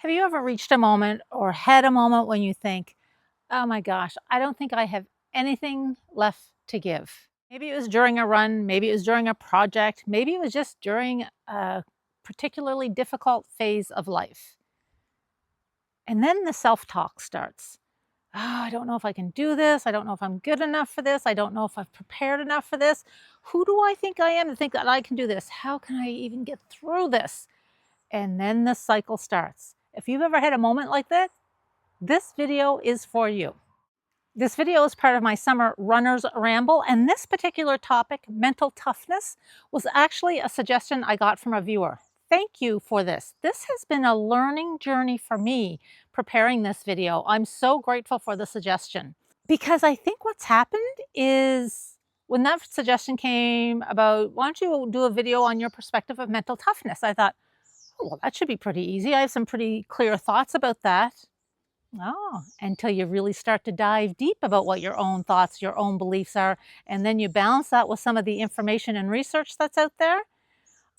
Have you ever reached a moment or had a moment when you think, oh my gosh, I don't think I have anything left to give? Maybe it was during a run, maybe it was during a project, maybe it was just during a particularly difficult phase of life. And then the self talk starts. Oh, I don't know if I can do this. I don't know if I'm good enough for this. I don't know if I've prepared enough for this. Who do I think I am to think that I can do this? How can I even get through this? And then the cycle starts. If you've ever had a moment like that, this video is for you. This video is part of my summer runner's ramble, and this particular topic, mental toughness, was actually a suggestion I got from a viewer. Thank you for this. This has been a learning journey for me preparing this video. I'm so grateful for the suggestion because I think what's happened is when that suggestion came about, why don't you do a video on your perspective of mental toughness? I thought, oh, well, that should be pretty easy. I have some pretty clear thoughts about that. Oh, until you really start to dive deep about what your own thoughts, your own beliefs are, and then you balance that with some of the information and research that's out there.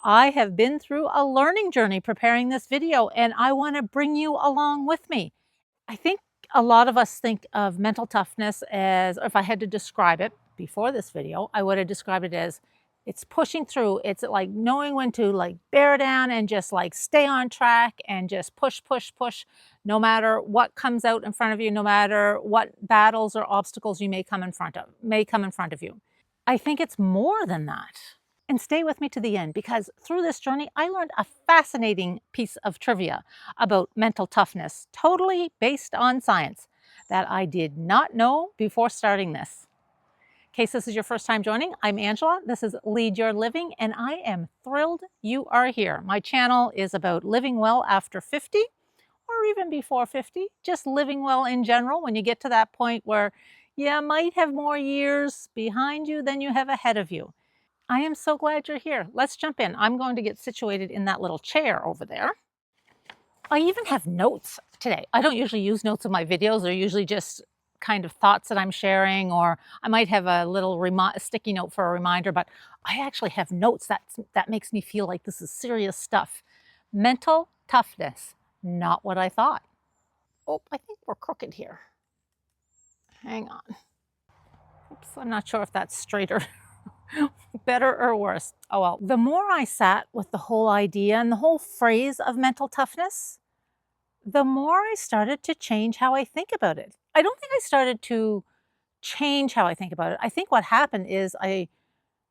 I have been through a learning journey preparing this video, and I want to bring you along with me. I think a lot of us think of mental toughness as, or if I had to describe it before this video, I would have described it as it's pushing through. It's like knowing when to like bear down and just like stay on track and just push, push, push, no matter what comes out in front of you, no matter what battles or obstacles you may come in front of you. I think it's more than that. And stay with me to the end because through this journey, I learned a fascinating piece of trivia about mental toughness, totally based on science, that I did not know before starting this. In case this is your first time joining, I'm Angela. This is Lead Your Living, and I am thrilled you are here. My channel is about living well after 50 or even before 50, just living well in general when you get to that point where you might have more years behind you than you have ahead of you. I am so glad you're here. Let's jump in. I'm going to get situated in that little chair over there. I even have notes today. I don't usually use notes in my videos. They're usually just kind of thoughts that I'm sharing, or I might have a little sticky note for a reminder, but I actually have notes. That makes me feel like this is serious stuff. Mental toughness, not what I thought. Oh, I think we're crooked here. Hang on. Oops, I'm not sure if that's straighter. Better or worse? Oh well. The more I sat with the whole idea and the whole phrase of mental toughness, the more I started to change how I think about it. I don't think I started to change how I think about it. I think what happened is I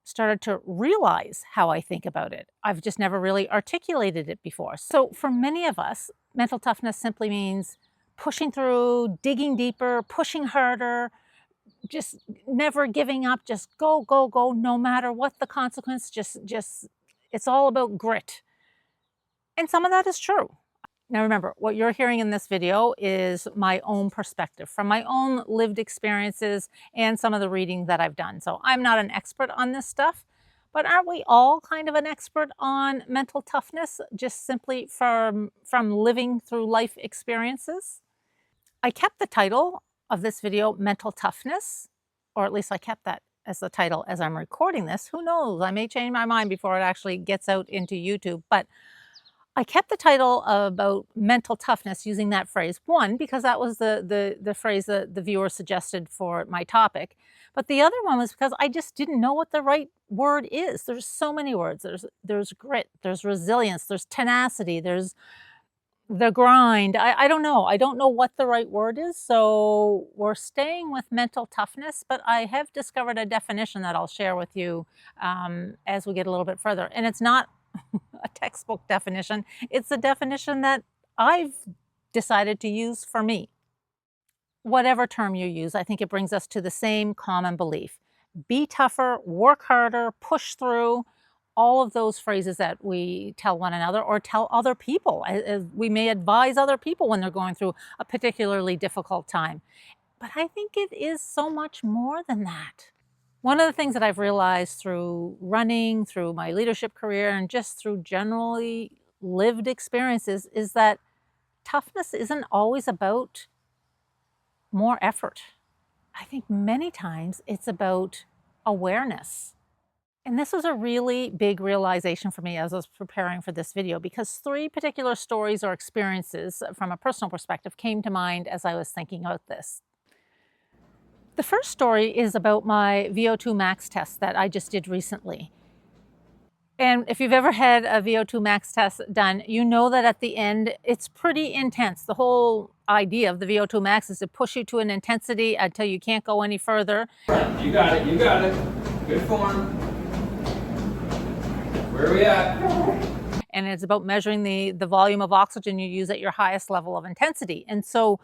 started to realize how I think about it. I've just never really articulated it before. So for many of us, mental toughness simply means pushing through, digging deeper, pushing harder, just never giving up, just go, go, go, no matter what the consequence, just it's all about grit. And some of that is true. Now remember, what you're hearing in this video is my own perspective from my own lived experiences and some of the reading that I've done. So I'm not an expert on this stuff, but aren't we all kind of an expert on mental toughness just simply from living through life experiences? I kept the title of this video, Mental Toughness, or at least I kept that as the title as I'm recording this. Who knows? I may change my mind before it actually gets out into YouTube. But I kept the title about mental toughness using that phrase. One, because that was the phrase that the viewer suggested for my topic. But the other one was because I just didn't know what the right word is. There's so many words. There's grit, there's resilience, there's tenacity, there's the grind. I don't know. I don't know what the right word is. So we're staying with mental toughness, but I have discovered a definition that I'll share with you as we get a little bit further. And it's not a textbook definition. It's a definition that I've decided to use for me. Whatever term you use, I think it brings us to the same common belief. Be tougher, work harder, push through, all of those phrases that we tell one another or tell other people. We may advise other people when they're going through a particularly difficult time. But I think it is so much more than that. One of the things that I've realized through running, through my leadership career, and just through generally lived experiences is that toughness isn't always about more effort. I think many times it's about awareness. And this was a really big realization for me as I was preparing for this video because three particular stories or experiences from a personal perspective came to mind as I was thinking about this. The first story is about my VO2 max test that I just did recently. And if you've ever had a VO2 max test done, you know that at the end, it's pretty intense. The whole idea of the VO2 max is to push you to an intensity until you can't go any further. You got it, you got it. Good form. Where are we at? And it's about measuring the volume of oxygen you use at your highest level of intensity. And so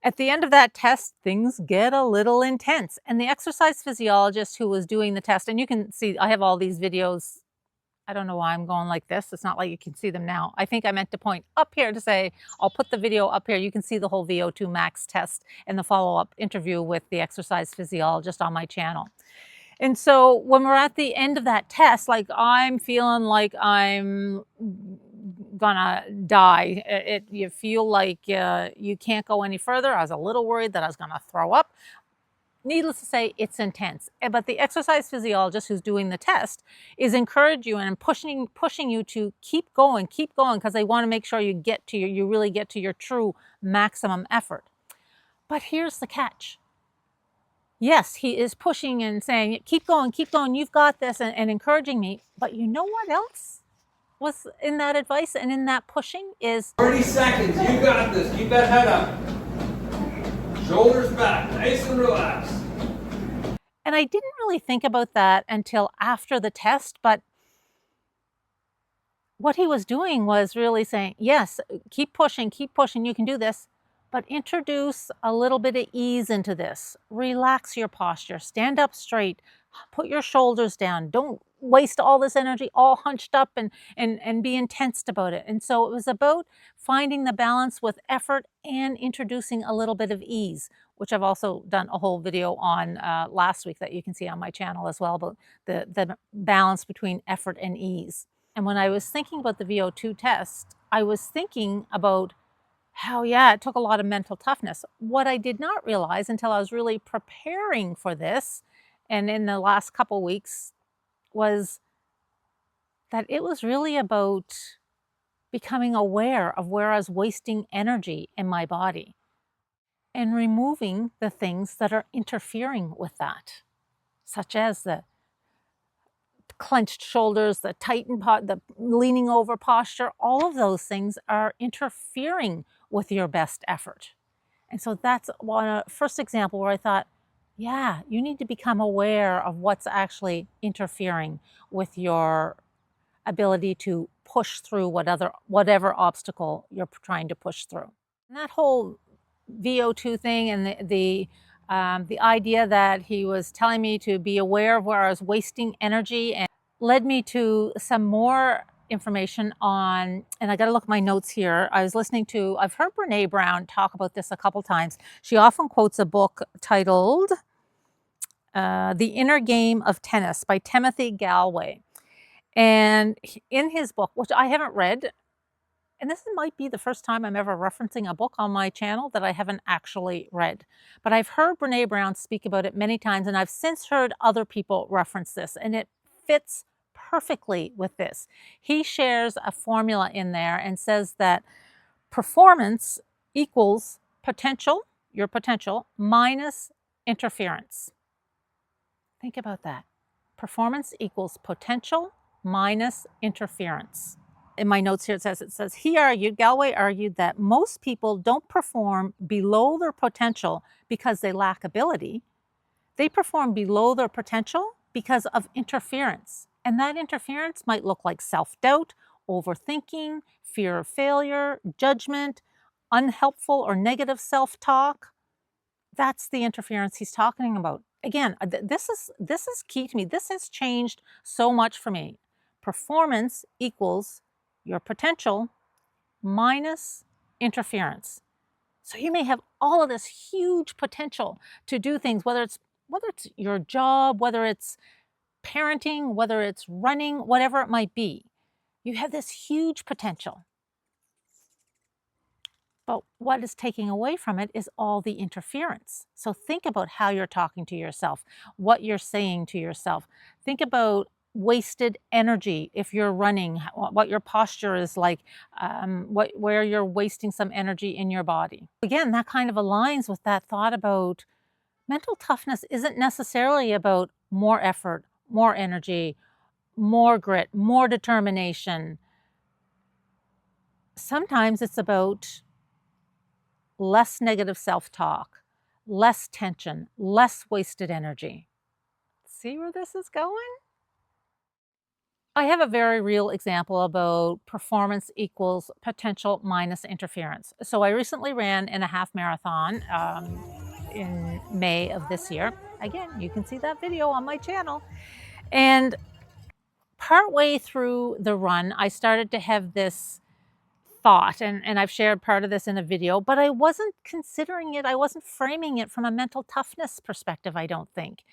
at the end of that test, things get a little intense. And the exercise physiologist who was doing the test, and you can see, I have all these videos. I don't know why I'm going like this. It's not like you can see them now. I think I meant to point up here to say, I'll put the video up here. You can see the whole VO2 max test and the follow-up interview with the exercise physiologist on my channel. And so when we're at the end of that test, like I'm feeling like I'm gonna die. You feel like you can't go any further. I was a little worried that I was gonna throw up. Needless to say, it's intense. But the exercise physiologist who's doing the test is encouraging you and pushing you to keep going, because they want to make sure you really get to your true maximum effort. But here's the catch. Yes, he is pushing and saying, keep going, you've got this, and encouraging me. But you know what else was in that advice and in that pushing is 30 seconds, you got this. Keep that head up. Shoulders back, nice and relaxed. And I didn't really think about that until after the test, but what he was doing was really saying, yes, keep pushing, you can do this, but introduce a little bit of ease into this. Relax your posture, stand up straight, put your shoulders down. Don't waste all this energy all hunched up and be intense about it. And so it was about finding the balance with effort and introducing a little bit of ease, which I've also done a whole video on last week that you can see on my channel as well, about the balance between effort and ease. And when I was thinking about the VO2 test, I was thinking about how, yeah, it took a lot of mental toughness. What I did not realize until I was really preparing for this, and in the last couple weeks, was that it was really about becoming aware of where I was wasting energy in my body and removing the things that are interfering with that, such as the clenched shoulders, the tightened the leaning over posture. All of those things are interfering with your best effort. And so that's one first example where I thought, yeah, you need to become aware of what's actually interfering with your ability to push through whatever obstacle you're trying to push through. And that whole VO2 thing and the idea that he was telling me to be aware of where I was wasting energy and led me to some more information on, and I got to look at my notes here. I've heard Brene Brown talk about this a couple times. She often quotes a book titled The Inner Game of Tennis by Timothy Galway. And in his book, which I haven't read, and this might be the first time I'm ever referencing a book on my channel that I haven't actually read, but I've heard Brene Brown speak about it many times, and I've since heard other people reference this, and it fits perfectly with this. He shares a formula in there and says that performance equals potential, your potential, minus interference. Think about that. Performance equals potential minus interference. In my notes here, it says, Galway argued that most people don't perform below their potential because they lack ability. They perform below their potential because of interference. And that interference might look like self-doubt, overthinking, fear of failure, judgment, unhelpful or negative self-talk. That's the interference he's talking about. Again, this is key to me. This has changed so much for me. Performance equals your potential minus interference. So you may have all of this huge potential to do things, whether it's your job, whether it's parenting, whether it's running, whatever it might be. You have this huge potential. But what is taking away from it is all the interference. So think about how you're talking to yourself, what you're saying to yourself. Think about wasted energy if you're running, what your posture is like, where you're wasting some energy in your body. Again, that kind of aligns with that thought about mental toughness isn't necessarily about more effort, more energy, more grit, more determination. Sometimes it's about less negative self talk, less tension, less wasted energy. See where this is going? I have a very real example about performance equals potential minus interference. So I recently ran in a half marathon in May of this year. Again, you can see that video on my channel. And partway through the run, I started to have this thought, and I've shared part of this in a video, but I wasn't considering it, I wasn't framing it from a mental toughness perspective, I don't think.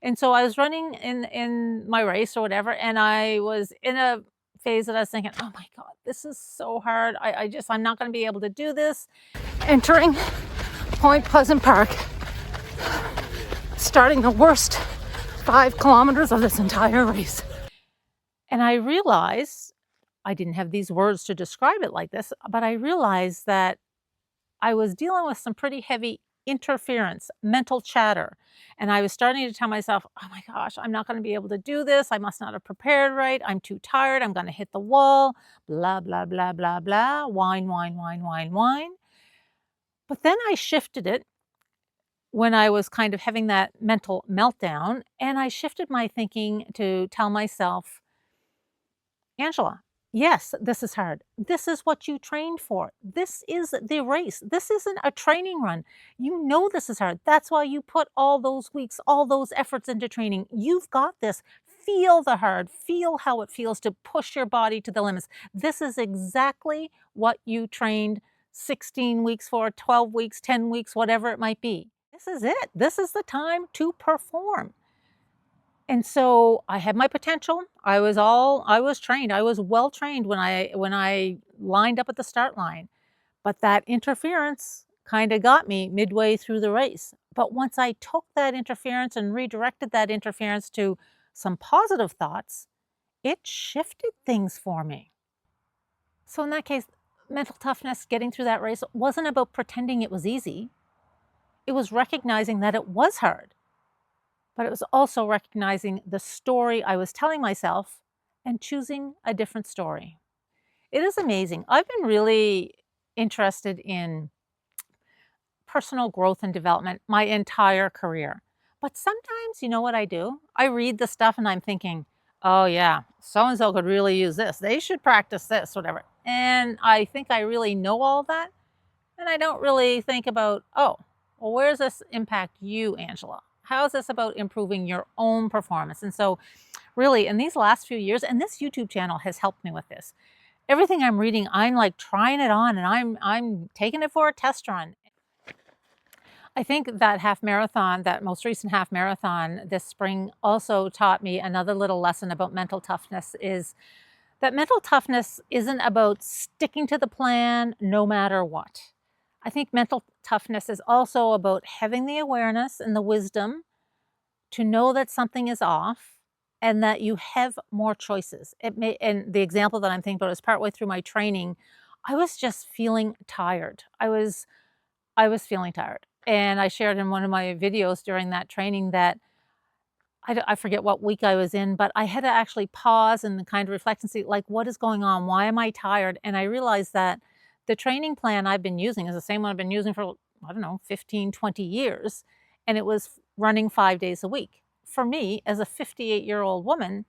And so I was running in my race or whatever, and I was in a phase that I was thinking, oh my God, this is so hard. I'm not going to be able to do this. Entering Point Pleasant Park, starting the worst 5 kilometers of this entire race. And I realized I didn't have these words to describe it like this, but I realized that I was dealing with some pretty heavy interference, mental chatter. And I was starting to tell myself, oh my gosh, I'm not going to be able to do this. I must not have prepared right. I'm too tired. I'm going to hit the wall. Blah, blah, blah, blah, blah. Whine, whine, whine, whine, whine. But then I shifted it when I was kind of having that mental meltdown. And I shifted my thinking to tell myself, Angela, yes, this is hard. This is what you trained for. This is the race. This isn't a training run. You know this is hard. That's why you put all those weeks, all those efforts into training. You've got this. Feel the hard. Feel how it feels to push your body to the limits. This is exactly what you trained 16 weeks for, 12 weeks, 10 weeks, whatever it might be. This is it. This is the time to perform. And so I had my potential. I was trained. I was well trained when I lined up at the start line. But that interference kind of got me midway through the race. But once I took that interference and redirected that interference to some positive thoughts, it shifted things for me. So in that case, mental toughness, getting through that race wasn't about pretending it was easy. It was recognizing that it was hard, but it was also recognizing the story I was telling myself and choosing a different story. It is amazing. I've been really interested in personal growth and development my entire career. But sometimes, you know what I do? I read the stuff and I'm thinking, oh, yeah, so and so could really use this. They should practice this, whatever. And I think I really know all that. And I don't really think about, oh, well, where does this impact you, Angela? How is this about improving your own performance? And so, really, in these last few years, and this YouTube channel has helped me with this. Everything I'm reading, I'm like trying it on, and I'm taking it for a test run. I think that half marathon, that most recent half marathon this spring, also taught me another little lesson about mental toughness is that mental toughness isn't about sticking to the plan no matter what. I think mental toughness is also about having the awareness and the wisdom to know that something is off and that you have more choices. And the example that I'm thinking about is partway through my training, I was just feeling tired. I was feeling tired. And I shared in one of my videos during that training that I forget what week I was in, but I had to actually pause and kind of reflect and see, like, what is going on? Why am I tired? And I realized that the training plan I've been using is the same one I've been using for, I don't know, 15, 20 years. And it was running 5 days a week. For me, as a 58-year-old woman,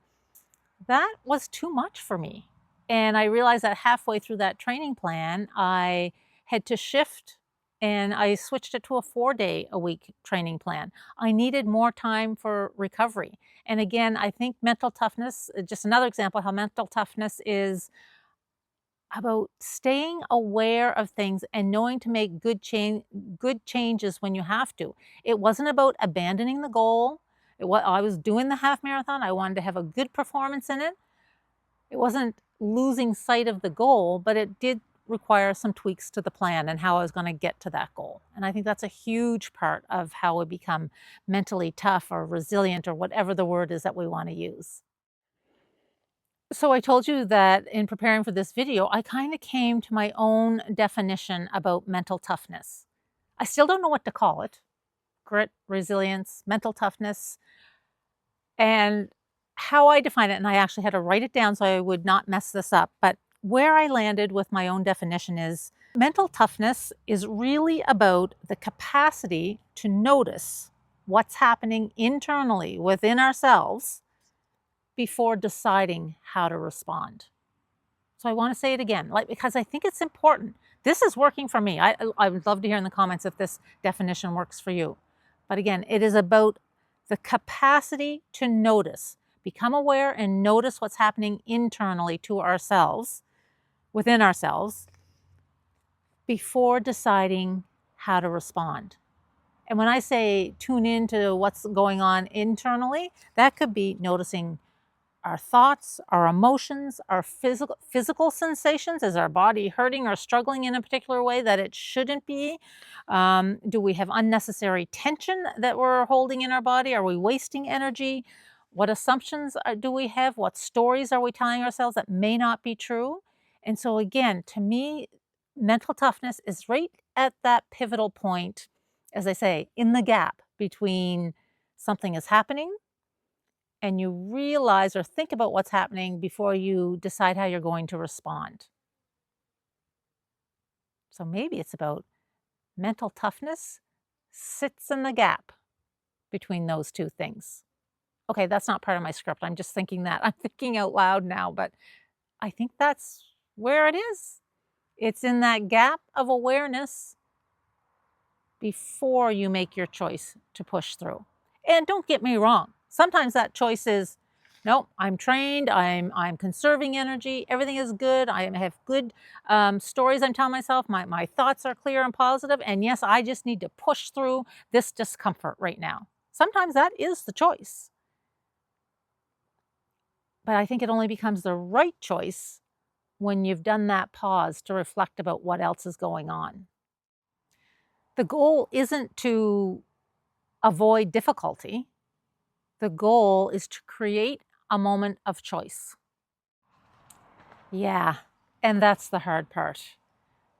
that was too much for me. And I realized that halfway through that training plan, I had to shift and I switched it to a 4-day-a-week training plan. I needed more time for recovery. And again, I think mental toughness, just another example how mental toughness is about staying aware of things and knowing to make good changes when you have to. It wasn't about abandoning the goal. I was doing the half marathon. I wanted to have a good performance in it. It wasn't losing sight of the goal, but it did require some tweaks to the plan and how I was going to get to that goal. And I think that's a huge part of how we become mentally tough or resilient or whatever the word is that we want to use. So I told you that in preparing for this video, I kind of came to my own definition about mental toughness. I still don't know what to call it. Grit, resilience, mental toughness, and how I define it. And I actually had to write it down so I would not mess this up. But where I landed with my own definition is mental toughness is really about the capacity to notice what's happening internally within ourselves before deciding how to respond. So I want to say it again, like, because I think it's important. This is working for me. I would love to hear in the comments if this definition works for you. But again, it is about the capacity to notice, become aware and notice what's happening internally to ourselves, within ourselves, before deciding how to respond. And when I say tune into what's going on internally, that could be noticing our thoughts, our emotions, our physical sensations. Is our body hurting or struggling in a particular way that it shouldn't be? Do we have unnecessary tension that we're holding in our body? Are we wasting energy? What assumptions do we have? What stories are we telling ourselves that may not be true? And so, again, to me, mental toughness is right at that pivotal point, as I say, in the gap between something is happening and you realize or think about what's happening before you decide how you're going to respond. So maybe it's about mental toughness sits in the gap between those two things. Okay, that's not part of my script. I'm just thinking that. I'm thinking out loud now, but I think that's where it is. It's in that gap of awareness before you make your choice to push through. And don't get me wrong, sometimes that choice is, no, I'm trained, I'm conserving energy, everything is good, I have good stories I'm telling myself, my thoughts are clear and positive, and yes, I just need to push through this discomfort right now. Sometimes that is the choice. But I think it only becomes the right choice when you've done that pause to reflect about what else is going on. The goal isn't to avoid difficulty. The goal is to create a moment of choice. Yeah, and that's the hard part.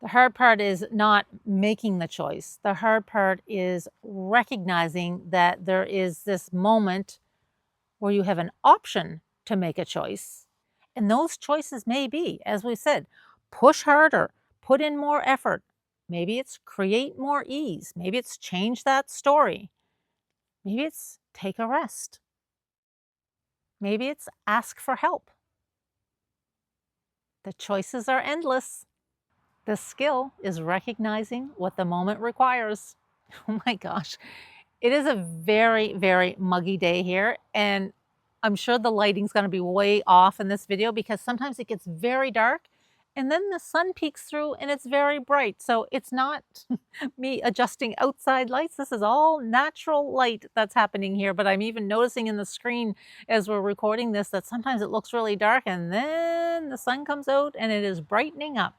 The hard part is not making the choice. The hard part is recognizing that there is this moment where you have an option to make a choice. And those choices may be, as we said, push harder, put in more effort. Maybe it's create more ease. Maybe it's change that story. Maybe it's take a rest. Maybe it's ask for help. The choices are endless. The skill is recognizing what the moment requires. Oh my gosh. It is a very, very muggy day here, and I'm sure the lighting's gonna be way off in this video because sometimes it gets very dark and then the sun peeks through and it's very bright. So it's not me adjusting outside lights. This is all natural light that's happening here, but I'm even noticing in the screen as we're recording this that sometimes it looks really dark and then the sun comes out and it is brightening up.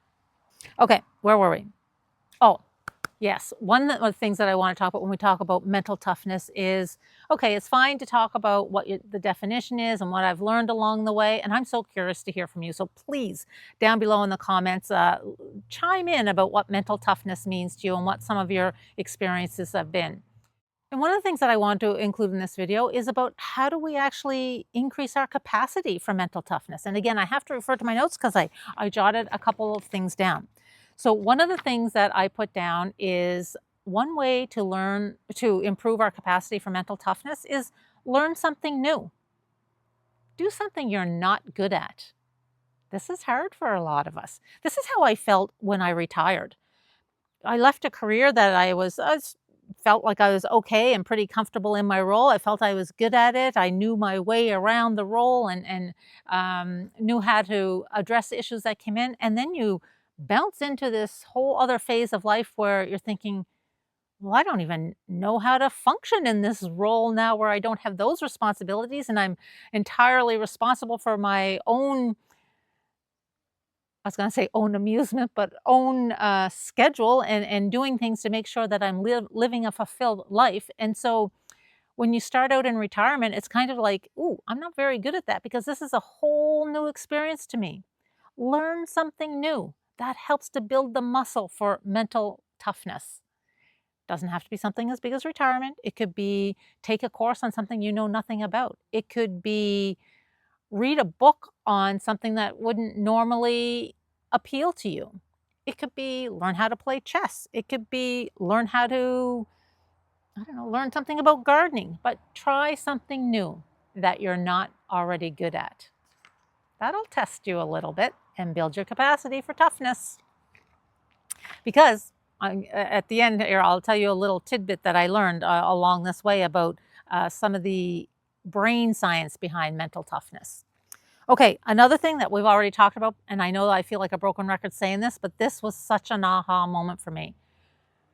Okay, where were we? Oh, yes. One of the things that I want to talk about when we talk about mental toughness is, okay, it's fine to talk about what the definition is and what I've learned along the way. And I'm so curious to hear from you. So please, down below in the comments, chime in about what mental toughness means to you and what some of your experiences have been. And one of the things that I want to include in this video is about how do we actually increase our capacity for mental toughness. And again, I have to refer to my notes because I jotted a couple of things down. So one of the things that I put down is one way to learn to improve our capacity for mental toughness is learn something new. Do something you're not good at. This is hard for a lot of us. This is how I felt when I retired. I left a career that I felt like I was okay and pretty comfortable in my role. I felt I was good at it. I knew my way around the role and knew how to address issues that came in. And then you bounce into this whole other phase of life where you're thinking, well, I don't even know how to function in this role now where I don't have those responsibilities and I'm entirely responsible for my own, I was going to say own amusement, but own schedule and doing things to make sure that I'm living a fulfilled life. And so When you start out in retirement, it's kind of like, ooh, I'm not very good at that because this is a whole new experience to me. Learn something new. That helps to build the muscle for mental toughness. Doesn't have to be something as big as retirement. It could be take a course on something you know nothing about. It could be read a book on something that wouldn't normally appeal to you. It could be learn how to play chess. It could be learn how to, I don't know, learn something about gardening, but try something new that you're not already good at. That'll test you a little bit and build your capacity for toughness. Because at the end here, I'll tell you a little tidbit that I learned along this way about some of the brain science behind mental toughness. Okay, another thing that we've already talked about, and I know I feel like a broken record saying this, but this was such an aha moment for me.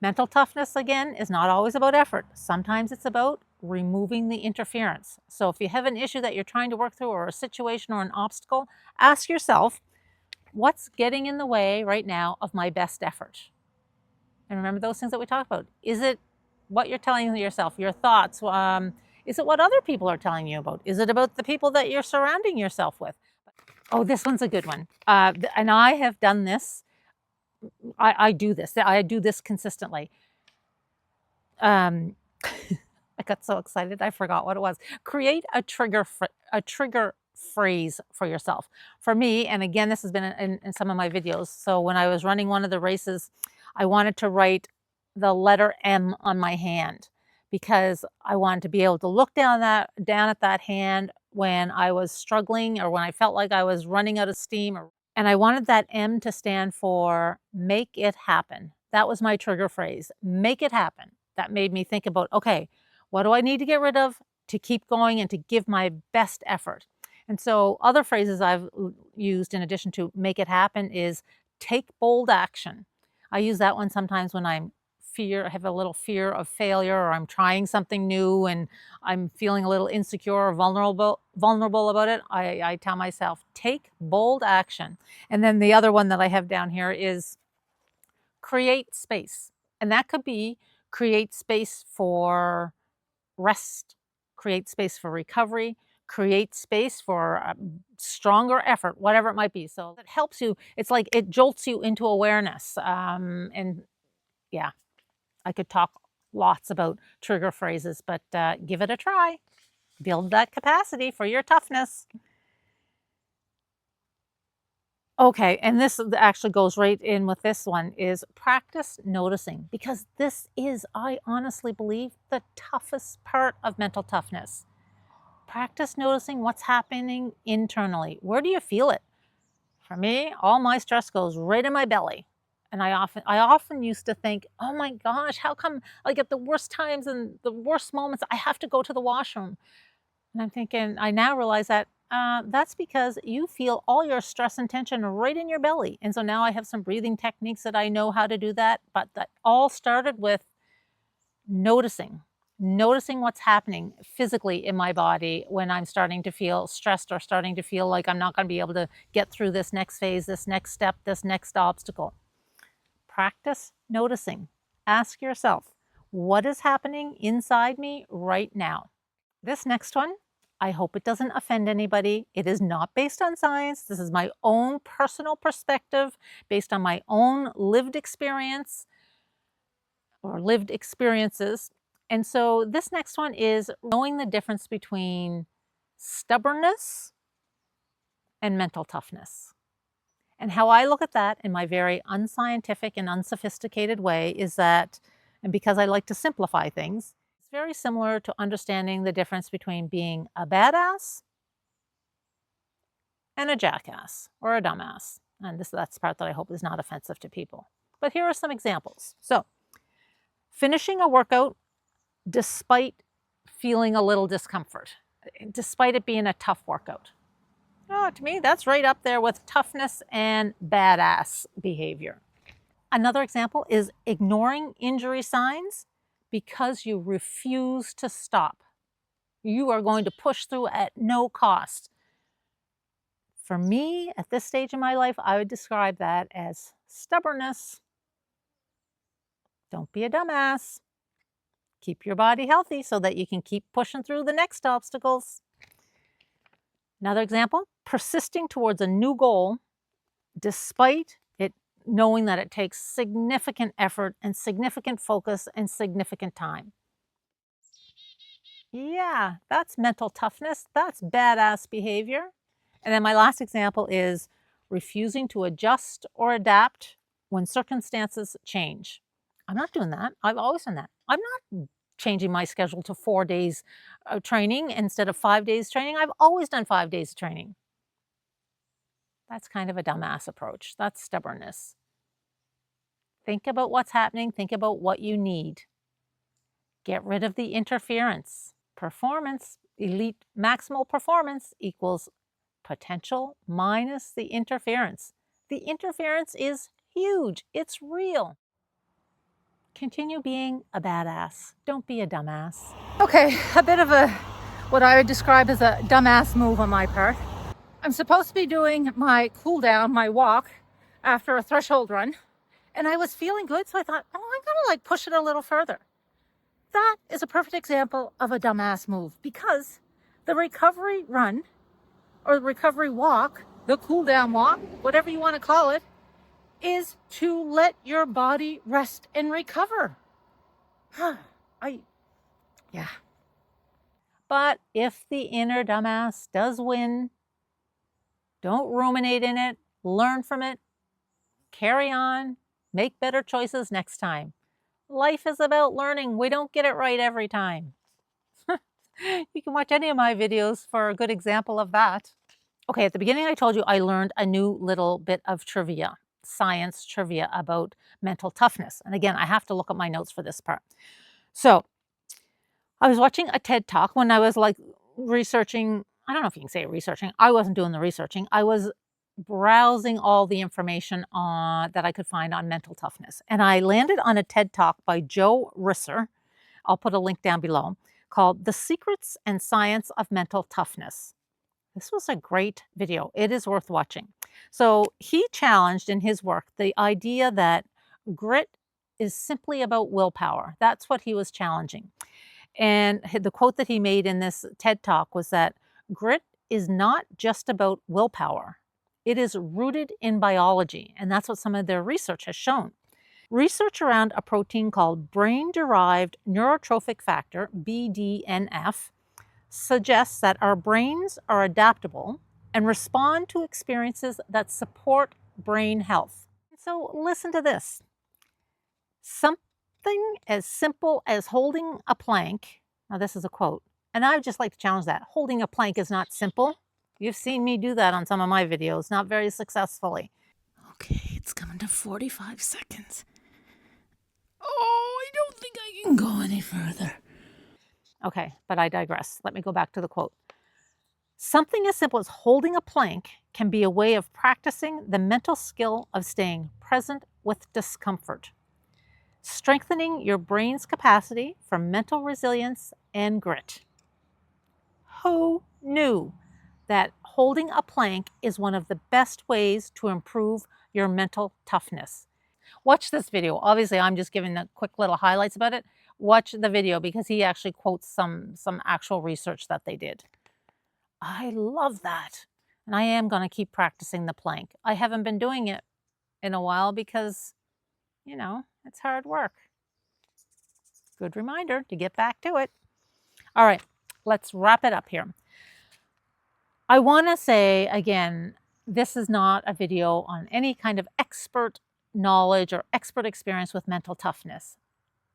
Mental toughness, again, is not always about effort. Sometimes it's about removing the interference. So if you have an issue that you're trying to work through or a situation or an obstacle, ask yourself, what's getting in the way right now of my best effort? And remember those things that we talked about. Is it what you're telling yourself, your thoughts? Is it what other people are telling you about? Is it about the people that you're surrounding yourself with? Oh, this one's a good one. And I have done this. I do this. I do this consistently. Um, I got so excited I forgot what it was. Create a trigger phrase for yourself. For me, and again, this has been in some of my videos. So when I was running one of the races, I wanted to write the letter M on my hand because I wanted to be able to look down at that hand when I was struggling or when I felt like I was running out of steam. And I wanted that M to stand for make it happen. That was my trigger phrase, make it happen. That made me think about, okay, what do I need to get rid of to keep going and to give my best effort? And so other phrases I've used in addition to make it happen is take bold action. I use that one sometimes when I have a little fear of failure or I'm trying something new and I'm feeling a little insecure or vulnerable about it. I tell myself, take bold action. And then the other one that I have down here is create space. And that could be create space for rest, create space for recovery, create space for stronger effort, whatever it might be. So it helps you. It's like it jolts you into awareness. And yeah, I could talk lots about trigger phrases, but give it a try. Build that capacity for your toughness. Okay, and this actually goes right in with this one is practice noticing because this is, I honestly believe, the toughest part of mental toughness. Practice noticing what's happening internally. Where do you feel it? For me, all my stress goes right in my belly. And I often used to think, oh my gosh, how come like at the worst times and the worst moments I have to go to the washroom? And I'm thinking, I now realize that that's because you feel all your stress and tension right in your belly. And so now I have some breathing techniques that I know how to do that. But that all started with noticing what's happening physically in my body when I'm starting to feel stressed or starting to feel like I'm not going to be able to get through this next phase, this next step, this next obstacle. Practice noticing. Ask yourself, what is happening inside me right now? This next one, I hope it doesn't offend anybody. It is not based on science. This is my own personal perspective based on my own lived experience or lived experiences. And so this next one is knowing the difference between stubbornness and mental toughness. And how I look at that in my very unscientific and unsophisticated way is that, and because I like to simplify things, it's very similar to understanding the difference between being a badass and a jackass or a dumbass. And that's the part that I hope is not offensive to people. But here are some examples. So, finishing a workout despite feeling a little discomfort, despite it being a tough workout. Oh, to me, that's right up there with toughness and badass behavior. Another example is ignoring injury signs because you refuse to stop. You are going to push through at no cost. For me, at this stage in my life, I would describe that as stubbornness. Don't be a dumbass. Keep your body healthy so that you can keep pushing through the next obstacles. Another example, persisting towards a new goal despite it knowing that it takes significant effort and significant focus and significant time. Yeah, that's mental toughness. That's badass behavior. And then my last example is refusing to adjust or adapt when circumstances change. I'm not doing that. I've always done that. I'm not changing my schedule to 4 days of training instead of 5 days training. I've always done 5 days training. That's kind of a dumbass approach. That's stubbornness. Think about what's happening. Think about what you need. Get rid of the interference. Performance, elite maximal performance equals potential minus the interference. The interference is huge. It's real. Continue being a badass. Don't be a dumbass. Okay, a bit of what I would describe as a dumbass move on my part. I'm supposed to be doing my cool down, my walk after a threshold run, and I was feeling good, so I thought, oh, I'm gonna push it a little further. That is a perfect example of a dumbass move, because the recovery run or the recovery walk, the cool down walk, whatever you want to call it, is to let your body rest and recover. Yeah. But if the inner dumbass does win, don't ruminate in it, learn from it, carry on, make better choices next time. Life is about learning. We don't get it right every time. You can watch any of my videos for a good example of that. Okay, at the beginning I told you I learned a new little bit of trivia, science trivia about mental toughness. And again, I have to look at my notes for this part. So I was watching a TED Talk when I was researching. I don't know if you can say researching. I wasn't doing the researching. I was browsing all the information that I could find on mental toughness. And I landed on a TED Talk by Joe Risser. I'll put a link down below, called The Secrets and Science of Mental Toughness. This was a great video. It is worth watching. So he challenged in his work the idea that grit is simply about willpower. That's what he was challenging. And the quote that he made in this TED Talk was that grit is not just about willpower. It is rooted in biology, and that's what some of their research has shown. Research around a protein called brain-derived neurotrophic factor, BDNF, suggests that our brains are adaptable and respond to experiences that support brain health. So listen to this. Something as simple as holding a plank, now this is a quote, and I would just like to challenge that. Holding a plank is not simple. You've seen me do that on some of my videos, not very successfully. Okay, it's coming to 45 seconds. Oh, I don't think I can go any further. Okay, but I digress. Let me go back to the quote. Something as simple as holding a plank can be a way of practicing the mental skill of staying present with discomfort, strengthening your brain's capacity for mental resilience and grit. Who knew that holding a plank is one of the best ways to improve your mental toughness? Watch this video. Obviously, I'm just giving the quick little highlights about it. Watch the video because he actually quotes some actual research that they did. I love that. And I am going to keep practicing the plank. I haven't been doing it in a while because, it's hard work. Good reminder to get back to it. All right, let's wrap it up here. I want to say again, this is not a video on any kind of expert knowledge or expert experience with mental toughness.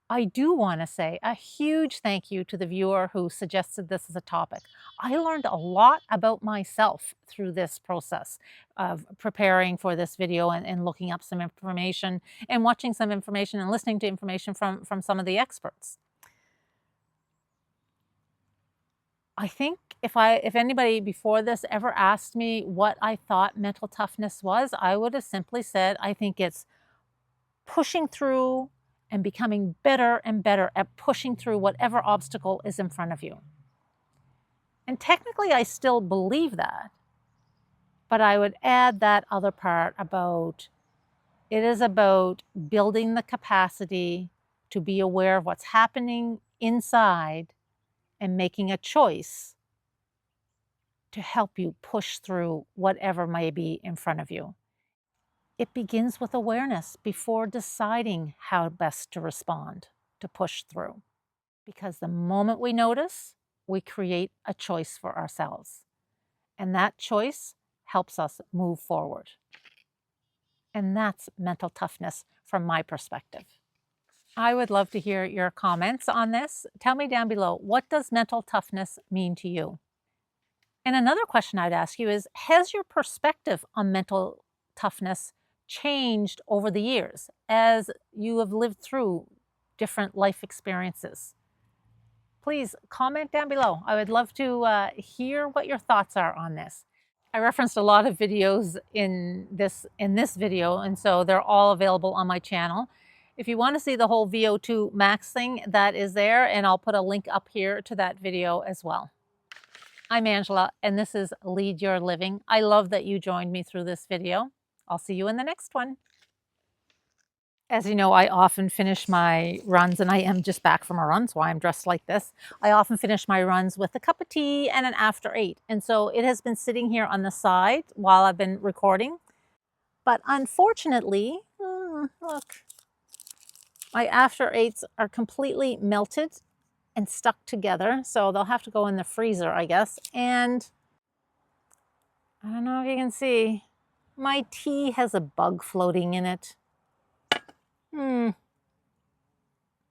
I do want to say a huge thank you to the viewer who suggested this as a topic. I learned a lot about myself through this process of preparing for this video and looking up some information and watching some information and listening to information from some of the experts. I think if anybody before this ever asked me what I thought mental toughness was, I would have simply said, I think it's pushing through and becoming better and better at pushing through whatever obstacle is in front of you. And technically, I still believe that, but I would add that other part about it is about building the capacity to be aware of what's happening inside and making a choice to help you push through whatever may be in front of you. It begins with awareness before deciding how best to respond, to push through. Because the moment we notice, we create a choice for ourselves. And that choice helps us move forward. And that's mental toughness from my perspective. I would love to hear your comments on this. Tell me down below, what does mental toughness mean to you? And another question I'd ask you is, has your perspective on mental toughness changed over the years as you have lived through different life experiences? Please comment down below. I would love to hear what your thoughts are on this. I referenced a lot of videos in this video, and so they're all available on my channel. If you want to see the whole VO2 max thing, that is there, and I'll put a link up here to that video as well. I'm Angela, and this is Lead Your Living. I love that you joined me through this video. I'll see you in the next one. As you know, I often finish my runs, and I am just back from a run, so I'm dressed like this. I often finish my runs with a cup of tea and an after eight. And so it has been sitting here on the side while I've been recording. But unfortunately, look, my after eights are completely melted and stuck together. So they'll have to go in the freezer, I guess. And I don't know if you can see, my tea has a bug floating in it.